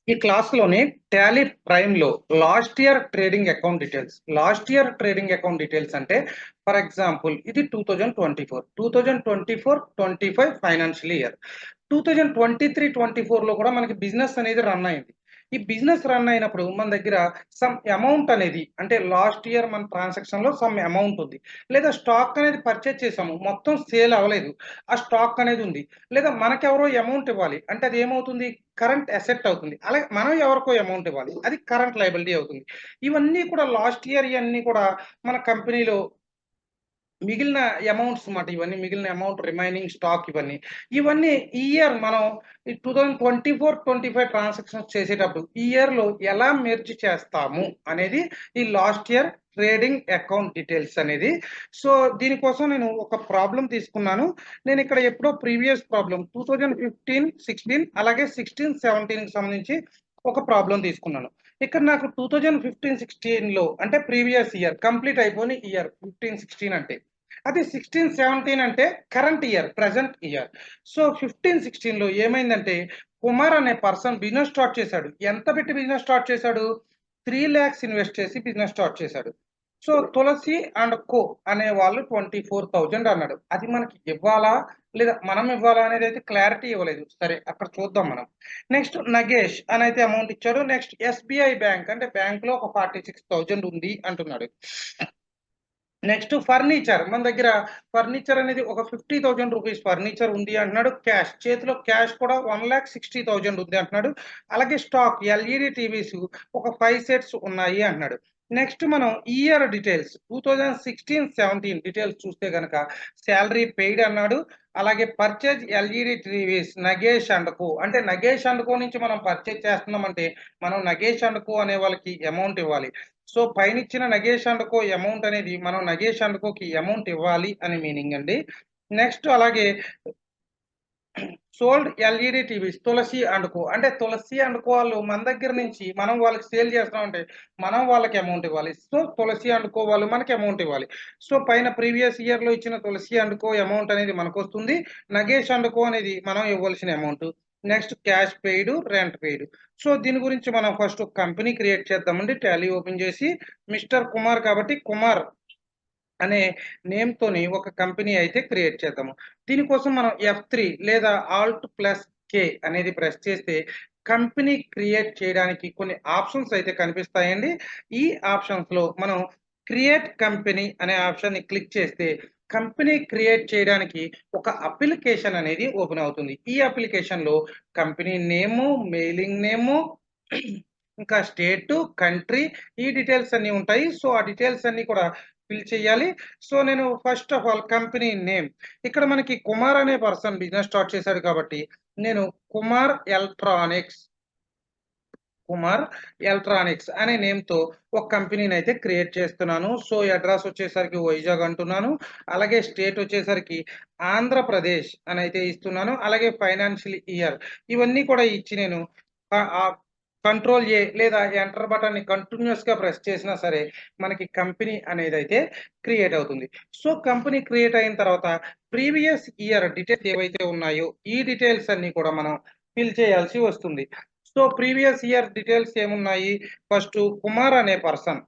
ఈ క్లాస్‌లోని టాలీ ప్రైమ్‌లో last year trading account details అంటే ఫర్ ఎగ్జాంపుల్ ఇది 2024, 2025 ఫైనాన్షియల్ ఇయర్. 2023, 24లో కూడా మనకి బిజినెస్ అనేది రన్ అయింది. ఈ బిజినెస్ రన్ అయినప్పుడు మన దగ్గర సమ్ అమౌంట్ అనేది అంటే లాస్ట్ ఇయర్ మన ట్రాన్సాక్షన్‌లో సమ్ అమౌంట్ ఉంది. లేదా స్టాక్ అనేది పర్చేజ్ చేసాము. మొత్తం సేల్ అవ్వలేదు. ఆ స్టాక్ అనేది ఉంది. లేదా మనకెవరో అమౌంట్ ఇవ్వాలి. అంటే అది ఏమవుతుంది? కరెంట్ అసెట్ అవుతుంది. అలాగే మనం ఎవరికో అమౌంట్ ఇవ్వాలి. అది కరెంట్ లయబిలిటీ అవుతుంది. ఇవన్నీ కూడా లాస్ట్ ఇయర్ ఇయన్నీ కూడా మన కంపెనీలో మిగిలిన అమౌంట్స్ మాట ఇవన్నీ. మిగిలిన అమౌంట్ రిమైనింగ్ స్టాక్ ఇవన్నీ. ఇవన్నీ ఈ ఇయర్ మనం ఈ 2024, 25 ట్రాన్సాక్షన్స్ చేసేటప్పుడు ఈ ఇయర్‌లో ఎలా మెర్జ్ చేస్తాము అనేది ఈ last year trading account details అనేది. సో, దీనికోసం నేను ఒక ప్రాబ్లమ్ తీసుకున్నాను. నేనిక్కడ ఎప్పుడో ప్రీవియస్ ప్రాబ్లమ్ 2015, 16 అలాగే 16, 17కి సంబంధించి ఒక ప్రాబ్లమ్ తీసుకున్నాను. ఇక్కడ నాకు 2015, 16లో అంటే ప్రీవియస్ ఇయర్ కంప్లీట్ అయిపోని ఇయర్ 15, 16 అంటే. అది 16, 17 అంటే current year, present year. So, 15, 16లో ఏమైందంటే కుమార్ అనే పర్సన్ బిజినెస్ స్టార్ట్ చేశాడు. ఎంత పెట్టి బిజినెస్ స్టార్ట్ చేశాడు? 3,00,000 ఇన్వెస్ట్ చేసి బిజినెస్ స్టార్ట్ చేశాడు. సో, తులసి అండ్ కో అనే వాళ్ళు 24,000 అన్నాడు. అది మనకి ఇవ్వాలా? లేదా మనం ఇవ్వాలా అనేదైతే క్లారిటీ ఇవ్వలేదు. సరే అక్కడ చూద్దాం మనం. నెక్స్ట్ నగేష్ అనైతే అమౌంట్ ఇచ్చాడు. నెక్స్ట్ ఎస్‌బీఐ బ్యాంక్ అంటే బ్యాంక్‌లో ఒక 46,000 ఉంది అంటున్నాడు. నెక్స్ట్ ఫర్నిచర్ మన దగ్గర ఫర్నిచర్ అనేది ఒక 50,000 రూపీస్ ఫర్నిచర్ ఉంది అంటున్నాడు. క్యాష్ చేతిలో క్యాష్ కూడా 1,60,000 ఉంది అంటున్నాడు. అలాగే స్టాక్ ఎల్ఈడి టీవీస్ ఒక 5 సెట్స్ ఉన్నాయి అంటున్నాడు. నెక్స్ట్ మనం ఇయర్ డీటెయిల్స్ 2016, 17 డీటెయిల్స్ చూస్తే గనక సాలరీ పెయిడ్ అన్నాడు. అలాగే purchase LED TVs Nagesh and co అంటే నగేష్ అండ్ కో నుంచి మనం పర్చేజ్ చేస్తున్నామంటే మనం నగేష్ అండ్ కో అనే వాళ్ళకి అమౌంట్ ఇవ్వాలి. సో, పైనిచ్చిన నగేష్ అండ్ కో అమౌంట్ అనేది మనం నగేష్ అండ్ కోకి అమౌంట్ ఇవ్వాలి అని మీనింగ్ అండి. నెక్స్ట్ అలాగే sold LED TVs Tulasi and co అంటే తులసి అండ్ కో వాళ్ళు మన దగ్గర నుంచి మనం వాళ్ళకి సేల్ చేస్తున్నామంటే మనం వాళ్ళకి అమౌంట్ ఇవ్వాలి. సో, తులసి అండ్ కో వాళ్ళు మనకి అమౌంట్ ఇవ్వాలి. సో, పైన ప్రీవియస్ ఇయర్‌లో ఇచ్చిన తులసి అండ్ కో అమౌంట్ అనేది మనకొస్తుంది. నగేష్ అండ్ కో అనేది మనం ఇవ్వాల్సిన amount. Next cash paid, rent paid. So, దీని గురించి మనం ఫస్ట్ ఒక కంపెనీ క్రియేట్ చేద్దామండి. టాలీ ఓపెన్ చేసి మిస్టర్ కుమార్ కాబట్టి కుమార్ అనే నేమ్‌తోని ఒక కంపెనీ అయితే క్రియేట్ చేద్దాము. దీనికోసం మనం F3 లేదా ఆల్ట్+K అనేది ప్రెస్ చేస్తే కంపెనీ క్రియేట్ చేయడానికి కొన్ని ఆప్షన్స్ అయితే కనిపిస్తాయండి. ఈ ఆప్షన్స్‌లో మనం క్రియేట్ కంపెనీ అనే ఆప్షన్‌ని క్లిక్ చేస్తే కంపెనీ క్రియేట్ చేయడానికి ఒక అప్లికేషన్ అనేది ఓపెన్ అవుతుంది. ఈ అప్లికేషన్‌లో కంపెనీ నేము, మెయిలింగ్ నేము ఇంకా స్టేటు, కంట్రీ ఈ డీటెయిల్స్ అన్నీ ఉంటాయి. సో, ఆ డీటెయిల్స్ అన్నీ కూడా ఫిల్ చేయాలి. సో, నేను first of all company name ఇక్కడ మనకి కుమార్ అనే పర్సన్ బిజినెస్ స్టార్ట్ చేశాడు కాబట్టి నేను కుమార్ ఎలక్ట్రానిక్స్, కుమార్ ఎలక్ట్రానిక్స్ అనే నేమ్‌తో ఒక కంపెనీనైతే క్రియేట్ చేస్తున్నాను. సో, అడ్రెస్ వచ్చేసరికి వైజాగ్ అంటున్నాను. అలాగే స్టేట్ వచ్చేసరికి ఆంధ్రప్రదేశ్ అనైతే ఇస్తున్నాను. అలాగే ఫైనాన్షియల్ ఇయర్ ఇవన్నీ కూడా ఇచ్చి నేను కంట్రోల్ ఏ లేదా ఎంటర్ బటన్‌ని కంటిన్యూయస్‌గా ప్రెస్ చేసినా సరే మనకి కంపెనీ అనేదైతే క్రియేట్ అవుతుంది. సో, కంపెనీ క్రియేట్ అయిన తర్వాత ప్రీవియస్ ఇయర్ డీటెయిల్స్ ఏవైతే ఉన్నాయో ఈ డీటెయిల్స్ అన్నీ కూడా మనం ఫిల్ చేయాల్సి వస్తుంది. సో, ప్రీవియస్ ఇయర్ డీటెయిల్స్ ఏమున్నాయి? ఫస్టు కుమార్ అనే పర్సన్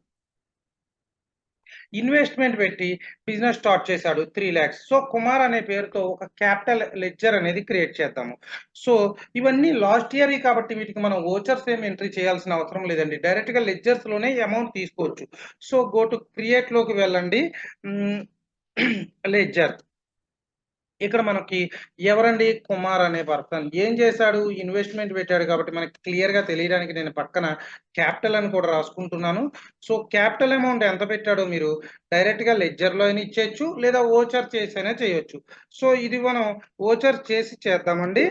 ఇన్వెస్ట్‌మెంట్ పెట్టి బిజినెస్ స్టార్ట్ చేశాడు 3,00,000. సో, కుమార్ అనే పేరుతో ఒక క్యాపిటల్ లెడ్జర్ అనేది క్రియేట్ చేద్దాము. సో, ఇవన్నీ లాస్ట్ ఇయర్‌వి కాబట్టి వీటికి మనం వోచర్స్ ఏమి ఎంట్రీ చేయాల్సిన అవసరం లేదండి. డైరెక్ట్‌గా లెడ్జర్స్‌లోనే అమౌంట్ తీసుకోవచ్చు. సో, గో టు క్రియేట్‌లోకి వెళ్ళండి. హ్మ్. లెడ్జర్. ఇక్కడ మనకి ఎవరండి కుమార్ అనే పర్సన్ ఏం చేశాడు? ఇన్వెస్ట్‌మెంట్ పెట్టాడు కాబట్టి మనకి క్లియర్‌గా తెలియడానికి నేను పక్కన క్యాపిటల్ అని కూడా రాసుకుంటున్నాను. సో, క్యాపిటల్ అమౌంట్ ఎంత పెట్టాడో మీరు డైరెక్ట్‌గా లెడ్జర్‌లో అయినా ఇచ్చేయొచ్చు. లేదా వోచర్ చేసైనా చేయొచ్చు. సో, ఇది మనం వోచర్ చేసి చేద్దామండి.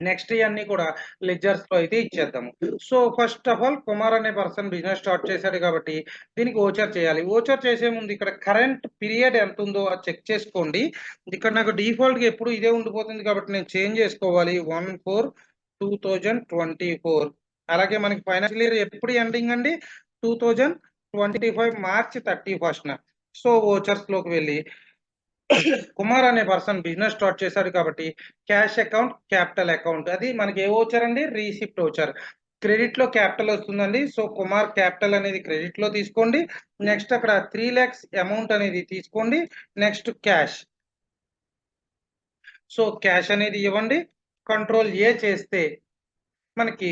నెక్స్ట్ ఇయన్నీ కూడా లెడ్జర్స్‌లో అయితే ఇచ్చేద్దాము. So, first of all Kumar అనే పర్సన్ బిజినెస్ స్టార్ట్ చేశాడు కాబట్టి దీనికి వోచర్ చేయాలి. వోచర్ చేసే ముందు ఇక్కడ కరెంట్ పీరియడ్ ఎంతుందో అది చెక్ చేసుకోండి. ఇక్కడ నాకు డిఫాల్ట్‌గా ఎప్పుడు ఇదే ఉండిపోతుంది కాబట్టి నేను చేంజ్ చేసుకోవాలి. 1/4/2024 అలాగే మనకి ఫైనాన్షియల్ ఇయర్ ఎప్పుడు ఎండింగ్ అండి? 2025 మార్చ్ 31న. సో, వోచర్స్‌లోకి వెళ్ళి కుమార్ అనే పర్సన్ బిజినెస్ స్టార్ట్ చేశాడు కాబట్టి క్యాష్ అకౌంట్, క్యాపిటల్ అకౌంట్, అది మనకి ఏ వోచర్ అండి? Receipt voucher. క్రెడిట్ లో క్యాపిటల్ వస్తుందండి. సో కుమార్ క్యాపిటల్ అనేది క్రెడిట్ లో తీసుకోండి. నెక్స్ట్ అక్కడ 3 lakhs అమౌంట్ అనేది తీసుకోండి. Next cash. సో క్యాష్ అనేది ఇవ్వండి. కంట్రోల్ ఏ చేస్తే మనకి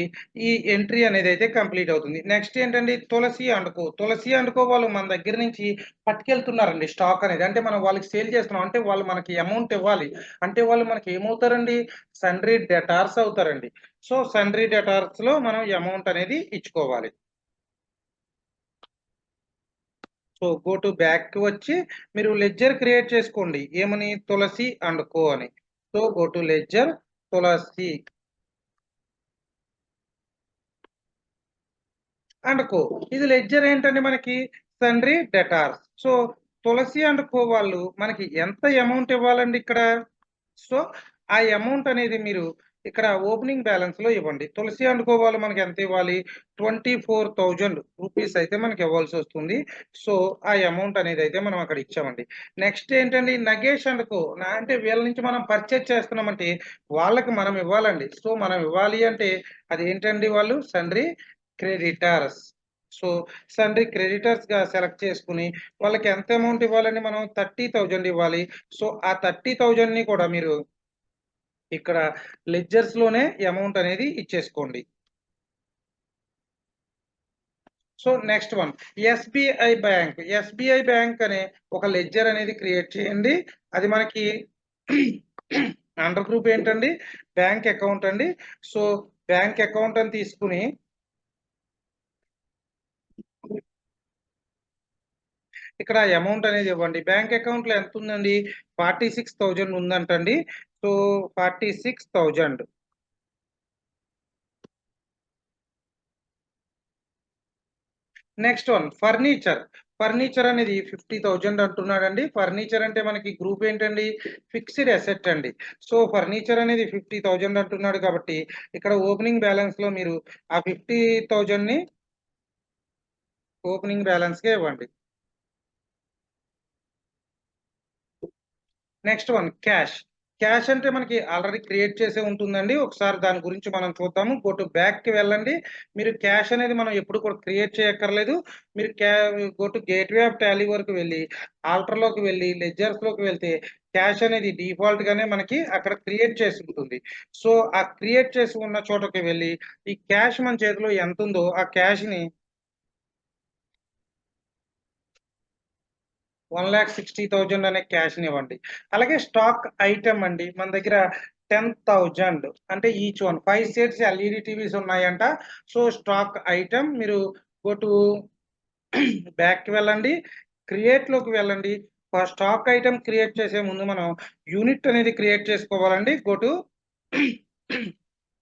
ఈ ఎంట్రీ అనేది అయితే కంప్లీట్ అవుతుంది. నెక్స్ట్ ఏంటండి? తులసి and co. Tulasi and co వాళ్ళు మన దగ్గర నుంచి పట్టుకెళ్తున్నారండి స్టాక్ అనేది. అంటే మనం వాళ్ళకి సేల్ చేస్తున్నాం. అంటే వాళ్ళు మనకి అమౌంట్ ఇవ్వాలి. అంటే వాళ్ళు మనకి ఏమవుతారండి? సన్‌డ్రీ డెటార్స్ అవుతారండి. సో సన్‌డ్రీ డెటార్స్‌లో మనం అమౌంట్ అనేది ఇచ్చుకోవాలి. సో గో టు బ్యాక్‌కి వచ్చి మీరు లెడ్జర్ క్రియేట్ చేసుకోండి. ఏమని? తులసి అండ్ కో అని. So go to ledger Tulasi and co. ఇది లెడ్జర్ ఏంటంటే మనకి sundry debtors. So Tulasi and co వాళ్ళు మనకి ఎంత అమౌంట్ ఇవ్వాలండి ఇక్కడ? సో ఆ అమౌంట్ అనేది మీరు ఇక్కడ ఓపెనింగ్ బ్యాలెన్స్‌లో ఇవ్వండి. తులసి అండ్ కో వాళ్ళు మనకి ఎంత ఇవ్వాలి? 24,000 రూపీస్ అయితే మనకి ఇవ్వాల్సొస్తుంది. సో ఆ అమౌంట్ అనేది అయితే మనం అక్కడ ఇచ్చామండి. నెక్స్ట్ ఏంటండి? Nagesh and co. అంటే వీళ్ళ నుంచి మనం పర్చేజ్ చేస్తున్నామంటే వాళ్ళకి మనం ఇవ్వాలండి. సో మనం ఇవ్వాలి అంటే అదేంటండి వాళ్ళు? సన్‌డ్రీ క్రెడిటర్స్. సో సన్‌డ్రీ క్రెడిటర్స్‌గా సెలెక్ట్ చేసుకొని వాళ్ళకి ఎంత అమౌంట్ ఇవ్వాలండి మనం? 30,000 ఇవ్వాలి. సో ఆ 30,000ని కూడా మీరు ఇక్కడ లెడ్జర్స్‌లోనే అమౌంట్ అనేది ఇచ్చేసుకోండి. So next one SBI bank. SBI bank అనే ఒక లెడ్జర్ అనేది క్రియేట్ చేయండి. అది మనకి అండర్ గ్రూప్ ఏంటండి? బ్యాంక్ అకౌంట్ అండి. సో బ్యాంక్ అకౌంట్ అని తీసుకొని ఇక్కడ అమౌంట్ అనేది ఇవ్వండి. బ్యాంక్ అకౌంట్‌లో ఎంతుందండి? 46,000 ఉందంటండి. So 46,000. Next one furniture. Furniture అనేది 50,000 అంటున్నాడండి. ఫర్నిచర్ అంటే మనకి గ్రూప్ ఏంటండి? ఫిక్స్డ్ అసెట్ అండి. సో ఫర్నిచర్ అనేది 50,000 అంటున్నాడు కాబట్టి ఇక్కడ ఓపెనింగ్ బ్యాలెన్స్‌లో మీరు ఆ 50,000ని ఓపెనింగ్ బ్యాలెన్స్‌గా ఇవ్వండి. Next one cash. క్యాష్ అంటే మనకి ఆల్రెడీ క్రియేట్ చేసే ఉంటుందండి. ఒకసారి దాని గురించి మనం చూద్దాము. గో టు బ్యాక్‌కి వెళ్ళండి. మీరు క్యాష్ అనేది మనం ఎప్పుడు కూడా క్రియేట్ చేయక్కర్లేదు. మీరు go to gateway of Tally వరకు వెళ్లి, ఆల్టర్‌లోకి వెళ్లి, లెడ్జర్స్‌లోకి వెళ్తే క్యాష్ అనేది డిఫాల్ట్‌గానే మనకి అక్కడ క్రియేట్ చేసి ఉంటుంది. సో, ఆ క్రియేట్ చేసి ఉన్న చోటకి వెళ్లి, ఈ క్యాష్ మన చేతిలో ఎంతుందో ఆ క్యాష్‌ని 1,60,000 అనే క్యాష్‌నివ్వండి. అలాగే స్టాక్ ఐటెమ్ అండి. మన దగ్గర 10,000 అంటే each one 5 sets LED TVs ఉన్నాయంట. సో, స్టాక్ ఐటెమ్ మీరు గో టు బ్యాక్‌కి వెళ్ళండి. క్రియేట్‌లోకి వెళ్ళండి. స్టాక్ ఐటెమ్ క్రియేట్ చేసే ముందు మనం యూనిట్ అనేది క్రియేట్ చేసుకోవాలండి. గో టు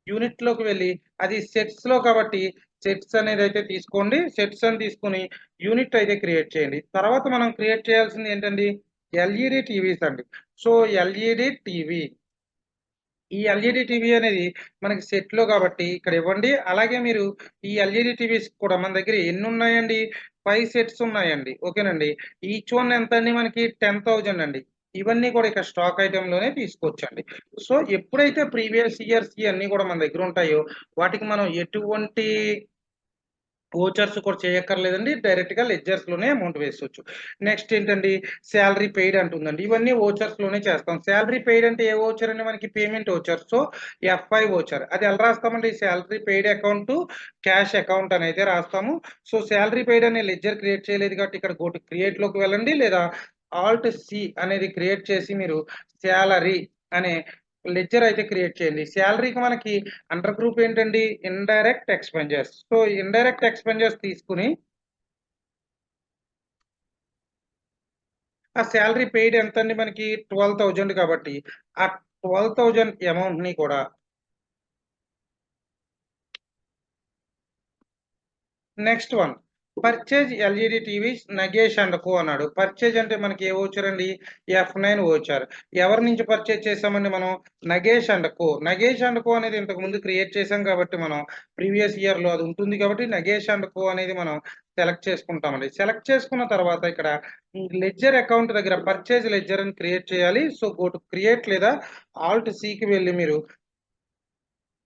యూనిట్‌లోకి వెళ్లి అది సెట్స్‌లో కాబట్టి సెట్స్ అనేదైతే తీసుకోండి. సెట్స్ అని తీసుకొని యూనిట్ అయితే క్రియేట్ చేయండి. తర్వాత మనం క్రియేట్ చేయాల్సింది ఏంటండి? ఎల్ఈడీ టీవీస్ అండి. So, LED TV. ఈ ఎల్ఈడీ టీవీ అనేది మనకి సెట్‌లో కాబట్టి ఇక్కడ ఇవ్వండి. అలాగే మీరు ఈ ఎల్ఈడీ టీవీస్ కూడా మన దగ్గర ఎన్నున్నాయండి? 5 సెట్స్ ఉన్నాయండి. ఓకేనండి. ఈచ్ వన్ ఎంతండి మనకి? 10,000 అండి. ఇవన్నీ కూడా ఇక్కడ స్టాక్ ఐటెమ్‌లోనే తీసుకోవచ్చండి. సో, ఎప్పుడైతే ప్రీవియస్ ఇయర్స్ ఇయన్నీ కూడా మన దగ్గర ఉంటాయో వాటికి మనం ఎటువంటి వోచర్స్ కూడా చేయక్కర్లేదండి. డైరెక్ట్‌గా లెడ్జర్స్‌లోనే అమౌంట్ వేసేయొచ్చు. నెక్స్ట్ ఏంటండి? సాలరీ పెయిడ్ అంటుందండి. ఇవన్నీ వోచర్స్‌లోనే చేస్తాం. సాలరీ పెయిడ్ అంటే ఏ వోచర్ అండి మనకి? Payment voucher. So, FI voucher. అది ఎలా రాస్తామండి? Salary paid account to cash account అనైతే రాస్తాము. సో, సాలరీ పెయిడ్ అనే లెడ్జర్ క్రియేట్ చేయలేదు కాబట్టి ఇక్కడ గో టు క్రియేట్‌లోకి వెళ్ళండి. లేదా ఆల్ట్ సి అనేది క్రియేట్ చేసి మీరు సాలరీ అనే లెడ్జర్ అయితే క్రియేట్ చేయండి. సాలరీకి మనకి అండర్ గ్రూప్ ఏంటండి? Indirect expenses. So, indirect expenses తీసుకొని ఆ సాలరీ పెయిడ్ ఎంతండి మనకి? 12,000 కాబట్టి ఆ 12,000 అమౌంట్‌ని కూడా next one purchase LED TVs Nagesh and కో అన్నాడు. పర్చేజ్ అంటే మనకి ఏ వోచర్ అండి? ఎఫ్9 వోచర్. ఎవరి నుంచి పర్చేజ్ చేసామండి మనం? Nagesh and co. Nagesh and co అనేది ఇంతకు ముందు క్రియేట్ చేసాం కాబట్టి మనం ప్రీవియస్ ఇయర్‌లో అది ఉంటుంది కాబట్టి నగేష్ అండ్ కో అనేది మనం సెలెక్ట్ చేసుకుంటామండి. సెలెక్ట్ చేసుకున్న తర్వాత ఇక్కడ లెడ్జర్ అకౌంట్ దగ్గర పర్చేజ్ లెడ్జర్ అని క్రియేట్ చేయాలి. సో, గో టు క్రియేట్ లేదా ఆల్ట్ సికి వెళ్లి మీరు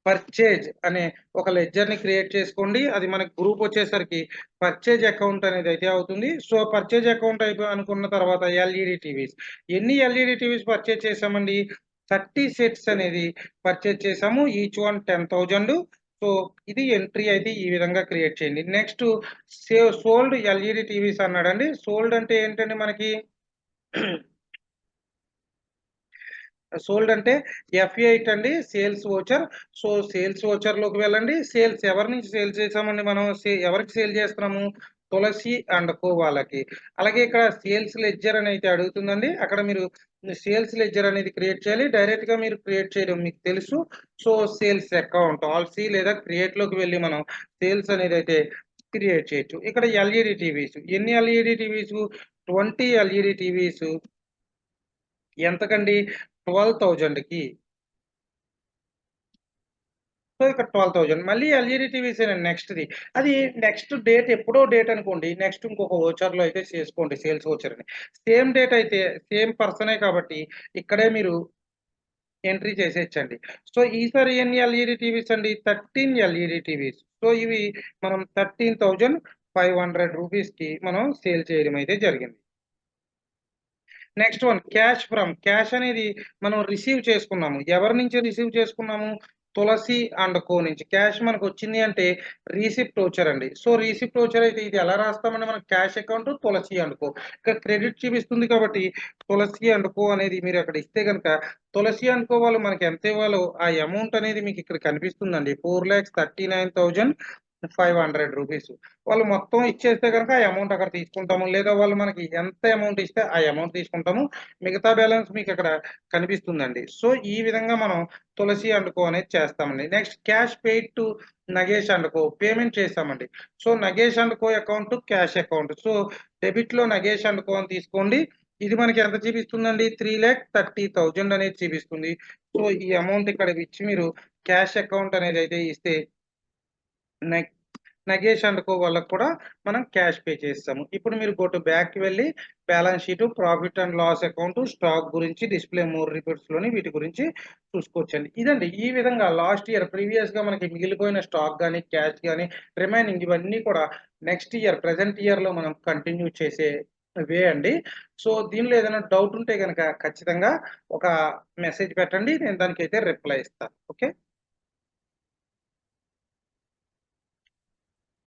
పర్చేజ్ అనే ఒక లెడ్జర్‌ని క్రియేట్ చేసుకోండి. అది మనకి గ్రూప్ వచ్చేసరికి పర్చేజ్ అకౌంట్ అనేదైతే అవుతుంది. సో, పర్చేజ్ అకౌంట్ అనుకున్న తర్వాత ఎల్ఈడీ టీవీస్. ఎన్ని ఎల్ఈడీ టీవీస్ పర్చేజ్ చేశామండి? 30 సెట్స్ అనేది పర్చేజ్ చేశాము. Each one 10,000. సో, ఇది ఎంట్రీ అయితే ఈ విధంగా క్రియేట్ చేయండి. నెక్స్ట్ సోల్డ్ ఎల్ఈడీ టీవీస్ అన్నాడండి. సోల్డ్ అంటే ఏంటండి మనకి? సోల్డ్ అంటే F8 అండి. Sales voucher. సో, సేల్స్ వోచర్‌లోకి వెళ్ళండి. సేల్స్ ఎవరి నుంచి సేల్ చేసామండి మనం? ఎవరికి సేల్ చేస్తున్నాము? తులసి అండ్ కో వాళ్ళకి. అలాగే ఇక్కడ సేల్స్ లెడ్జర్ అని అయితే అడుగుతుందండి. అక్కడ మీరు సేల్స్ లెడ్జర్ అనేది క్రియేట్ చేయాలి. డైరెక్ట్‌గా మీరు క్రియేట్ చేయడం మీకు తెలుసు. So, sales account alt C లేదా క్రియేట్‌లోకి వెళ్లి మనం సేల్స్ అనేదైతే క్రియేట్ చేయొచ్చు. ఇక్కడ ఎల్ఈడీ టీవీస్. ఎన్ని ఎల్ఈడీ టీవీసు? 20 ఎల్ఈడీ టీవీసు ఎంతకండి? 12,000కి. సో, ఇక్కడ 12,000 మళ్ళీ ఎల్ఈడీ టీవీసేనండి నెక్స్ట్‌ది. అది నెక్స్ట్ డేట్ ఎప్పుడో డేట్ అనుకోండి. నెక్స్ట్ ఇంకొక వోచర్‌లో అయితే చేసుకోండి సేల్స్ వోచర్ అని. సేమ్ డేట్ అయితే సేమ్ పర్సనే కాబట్టి ఇక్కడే మీరు ఎంట్రీ చేసేయొచ్చండి. సో, ఈసారి ఎన్ని ఎల్ఈడీ టీవీస్ అండి? 13 ఎల్ఈడీ టీవీస్. సో, ఇవి మనం 13,500 రూపీస్‌కి మనం సేల్ చేయడం అయితే జరిగింది. నెక్స్ట్ వన్ క్యాష్ అనేది మనం రిసీవ్ చేసుకున్నాము. ఎవరి నుంచి రిసీవ్ చేసుకున్నాము? తులసి అండ్ కో నుంచి. క్యాష్ మనకొచ్చింది అంటే రిసిప్ట్ వోచర్ అండి. సో, రిసిప్ట్ వోచర్ అయితే ఇది ఎలా రాస్తామండి మనం cash account Tulasi and co. ఇక్కడ క్రెడిట్ చూపిస్తుంది కాబట్టి తులసి అండ్ కో అనేది మీరు అక్కడ ఇస్తే గనక తులసి అండ్ కో వాళ్ళు మనకి ఎంత ఇవ్వాలో ఆ అమౌంట్ అనేది మీకు ఇక్కడ కనిపిస్తుందండి. 4,39,500 రూపీస్. వాళ్ళు మొత్తం ఇచ్చేస్తే గనక ఆ అమౌంట్ అక్కడ తీసుకుంటాము. లేదా వాళ్ళు మనకి ఎంత అమౌంట్ ఇస్తే ఆ అమౌంట్ తీసుకుంటాము. మిగతా బ్యాలెన్స్ మీకక్కడ కనిపిస్తుందండి. సో, ఈ విధంగా మనం తులసి అండ్ కో అనేది చేస్తామండి. Next cash paid to Nagesh and co payment చేశామండి. So, Nagesh and co account cash account. So, డెబిట్‌లో నగేష్ అండ్ కో అని తీసుకోండి. ఇది మనకి ఎంత చూపిస్తుందండి? 3,30,000 అనేది చూపిస్తుంది. సో, ఈ అమౌంట్ ఇక్కడ ఇచ్చి మీరు క్యాష్ అకౌంట్ అనేదైతే ఇస్తే నె నగేష్ అండ్ కో వాళ్ళకి కూడా మనం క్యాష్ పే చేసేసాము. ఇప్పుడు మీరు గో టు బ్యాక్‌కి వెళ్లి balance sheet, profit and loss account, stock గురించి, డిస్‌ప్లే మోర్ రిపోర్ట్స్‌లోని వీటి గురించి చూసుకోవచ్చండి. ఇదండి ఈ విధంగా లాస్ట్ ఇయర్ ప్రీవియస్‌గా మనకి మిగిలిపోయిన స్టాక్ గాని, క్యాష్ గాని, రిమైనింగ్ ఇవన్నీ కూడా నెక్స్ట్ ఇయర్ ప్రెజెంట్ ఇయర్‌లో మనం కంటిన్యూ చేసే వే అండి. సో, దీనిలో ఏదైనా డౌట్ ఉంటే గనక ఖచ్చితంగా ఒక మెసేజ్ పెట్టండి. నేను దానికైతే రిప్లై ఇస్తాను. ఓకే.